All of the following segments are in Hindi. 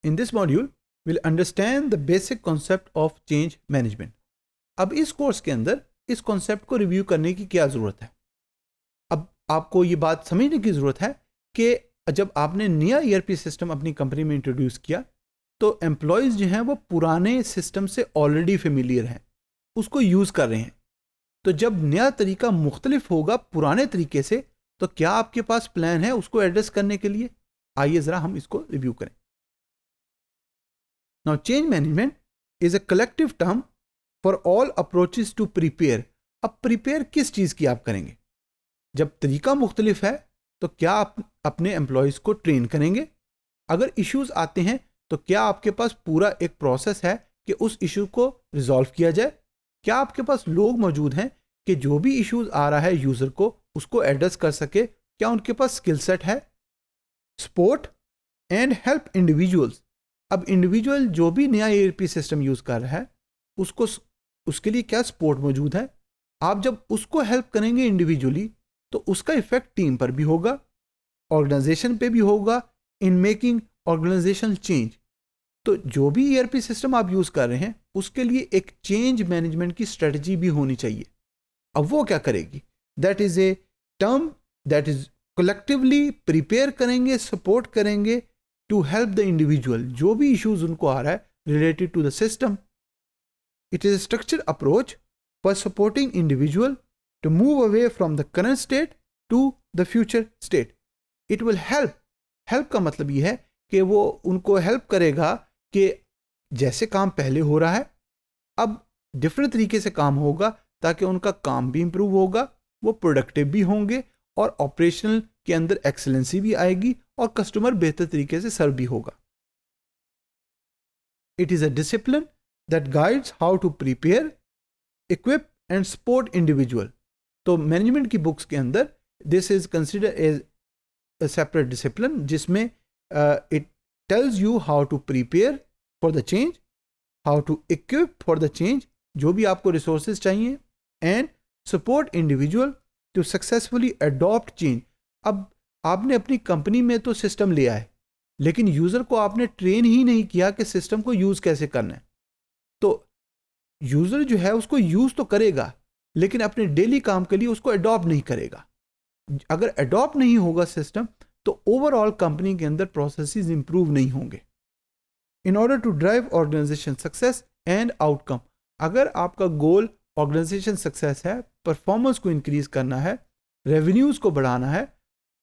In this module, we'll understand the basic concept of change management. अब इस कोर्स के अंदर इस कॉन्सेप्ट को रिव्यू करने की क्या ज़रूरत है? अब आपको ये बात समझने की ज़रूरत है कि जब आपने नया ERP सिस्टम अपनी कंपनी में इंट्रोड्यूस किया तो एम्प्लॉयज़ जो हैं वो पुराने सिस्टम से ऑलरेडी फेमिलियर हैं, उसको यूज़ कर रहे हैं। तो जब नया तरीका मुख्तलिफ होगा पुराने तरीके से, तो क्या आपके पास प्लान है उसको एड्रेस करने के लिए? आइए ज़रा हम इसको रिव्यू करें। Now, change management is a collective term for all approaches to prepare. अब प्रिपेयर किस चीज़ की आप करेंगे? जब तरीका मुख्तलिफ है तो क्या आप अपने एम्प्लॉयज़ को ट्रेन करेंगे? अगर इश्यूज़ आते हैं तो क्या आपके पास पूरा एक प्रोसेस है कि उस इशू को रिजॉल्व किया जाए? क्या आपके पास लोग मौजूद हैं कि जो भी इश्यूज़ आ रहा है यूज़र को उसको एड्रेस कर सके? क्या उनके पास स्किल सेट है? Support and help individuals. अब इंडिविजुअल जो भी नया ERP सिस्टम यूज़ कर रहा है उसके लिए क्या सपोर्ट मौजूद है? आप जब उसको हेल्प करेंगे इंडिविजुअली तो उसका इफेक्ट टीम पर भी होगा, ऑर्गेनाइजेशन पे भी होगा, इन मेकिंग ऑर्गेनाइजेशनल चेंज। तो जो भी ERP सिस्टम आप यूज़ कर रहे हैं उसके लिए एक चेंज मैनेजमेंट की स्ट्रेटजी भी होनी चाहिए। अब वो क्या करेगी? That is a term that is collectively prepare करेंगे, सपोर्ट करेंगे टू हेल्प द इंडिविजुअल, जो भी इश्यूज उनको आ रहा है related to the system. It is a structured approach for supporting individual to move away from the current state to the future state. It will help का मतलब ये है कि वो उनको हेल्प करेगा कि जैसे काम पहले हो रहा है अब डिफरेंट तरीके से काम होगा ताकि उनका काम भी इम्प्रूव होगा, वो प्रोडक्टिव भी होंगे और ऑपरेशनल के अंदर एक्सेलेंसी भी आएगी और कस्टमर बेहतर तरीके से सर्व भी होगा। It is a discipline that guides how to prepare, equip and support individual. तो मैनेजमेंट की बुक्स के अंदर this is consider as a separate discipline जिसमें it tells you how to prepare for the change, how to equip for the change, जो भी आपको रिसोर्सेज चाहिए, and support individual to successfully adopt change. अब आपने अपनी कंपनी में तो सिस्टम ले आए लेकिन यूज़र को आपने ट्रेन ही नहीं किया कि सिस्टम को यूज़ कैसे करना है। तो यूज़र जो है उसको यूज़ तो करेगा लेकिन अपने डेली काम के लिए उसको अडॉप्ट नहीं करेगा। अगर अडॉप्ट नहीं होगा सिस्टम तो ओवरऑल कंपनी के अंदर प्रोसेसेस इंप्रूव नहीं होंगे। In order to drive organisation success and outcome, अगर आपका गोल ऑर्गेनाइजेशन सक्सेस है, परफॉर्मेंस को इंक्रीज करना है, रेवेन्यूज़ को बढ़ाना है,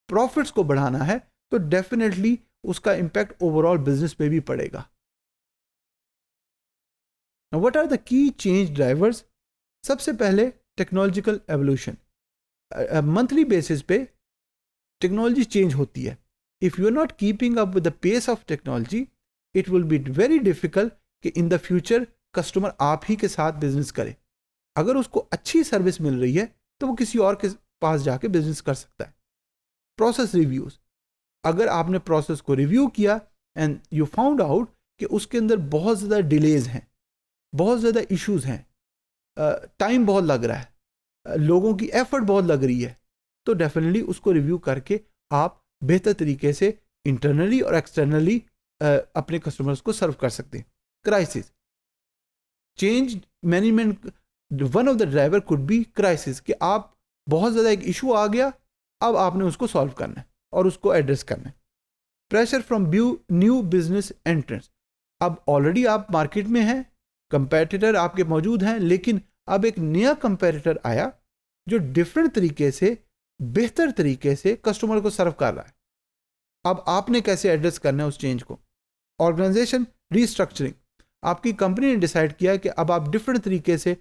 प्रॉफिट्स को बढ़ाना है, तो डेफिनेटली उसका इम्पैक्ट ओवरऑल बिजनेस पे भी पड़ेगा। Now, what are the key change drivers? सबसे पहले टेक्नोलॉजिकल एवोल्यूशन। मंथली बेसिस पे टेक्नोलॉजी चेंज होती है। If you are not keeping up with the pace of technology it will be very difficult कि इन द फ्यूचर कस्टमर आप ही के साथ बिजनेस करे। अगर उसको अच्छी सर्विस मिल रही है तो वो किसी और के पास जाके बिजनेस कर सकता है। प्रोसेस रिव्यूज़, अगर आपने प्रोसेस को रिव्यू किया एंड यू फाउंड आउट कि उसके अंदर बहुत ज़्यादा डिलेज हैं, बहुत ज़्यादा इश्यूज़ हैं, टाइम बहुत लग रहा है, लोगों की एफर्ट बहुत लग रही है, तो डेफिनेटली उसको रिव्यू करके आप बेहतर तरीके से इंटरनली और एक्सटर्नली अपने कस्टमर्स को सर्व कर सकते हैं। Crisis, change management one of the driver could be crisis, कि आप बहुत ज़्यादा एक इशू आ गया, अब आपने उसको सॉल्व करना है और उसको एड्रेस करना है। Pressure from new business entrance, अब ऑलरेडी आप मार्केट में हैं, कंपेटिटर आपके मौजूद हैं, लेकिन अब एक नया कंपेटिटर आया जो डिफरेंट तरीके से, बेहतर तरीके से कस्टमर को सर्व कर रहा है। अब आपने कैसे एड्रेस करना है उस चेंज को। ऑर्गेनाइजेशन रीस्ट्रक्चरिंग, आपकी कंपनी ने डिसाइड किया कि अब आप डिफरेंट तरीके से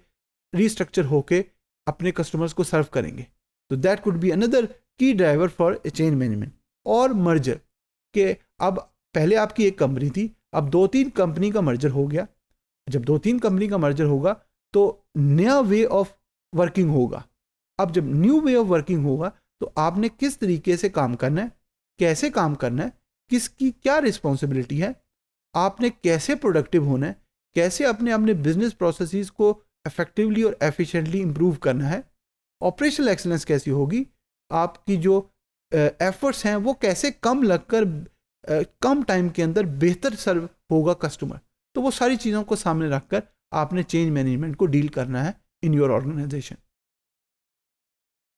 रीस्ट्रक्चर होके अपने कस्टमर्स को सर्व करेंगे, तो दैट कुड बी अनदर की driver for a change management. और मर्जर, कि अब पहले आपकी एक कंपनी थी, अब 2-3 कंपनी का मर्जर हो गया। जब 2-3 कंपनी का मर्जर होगा तो नया वे ऑफ वर्किंग होगा। अब जब न्यू वे ऑफ वर्किंग होगा तो आपने किस तरीके से काम करना है, कैसे काम करना है, किसकी क्या रिस्पॉन्सिबिलिटी है, आपने कैसे प्रोडक्टिव होना है, कैसे अपने बिजनेस प्रोसेसेस को इफेक्टिवली और एफिशिएंटली इंप्रूव करना है, ऑपरेशनल एक्सीलेंस कैसी होगी, आपकी जो एफर्ट्स हैं वो कैसे कम लगकर कम टाइम के अंदर बेहतर सर्व होगा कस्टमर। तो वो सारी चीज़ों को सामने रखकर आपने चेंज मैनेजमेंट को डील करना है इन योर ऑर्गेनाइजेशन।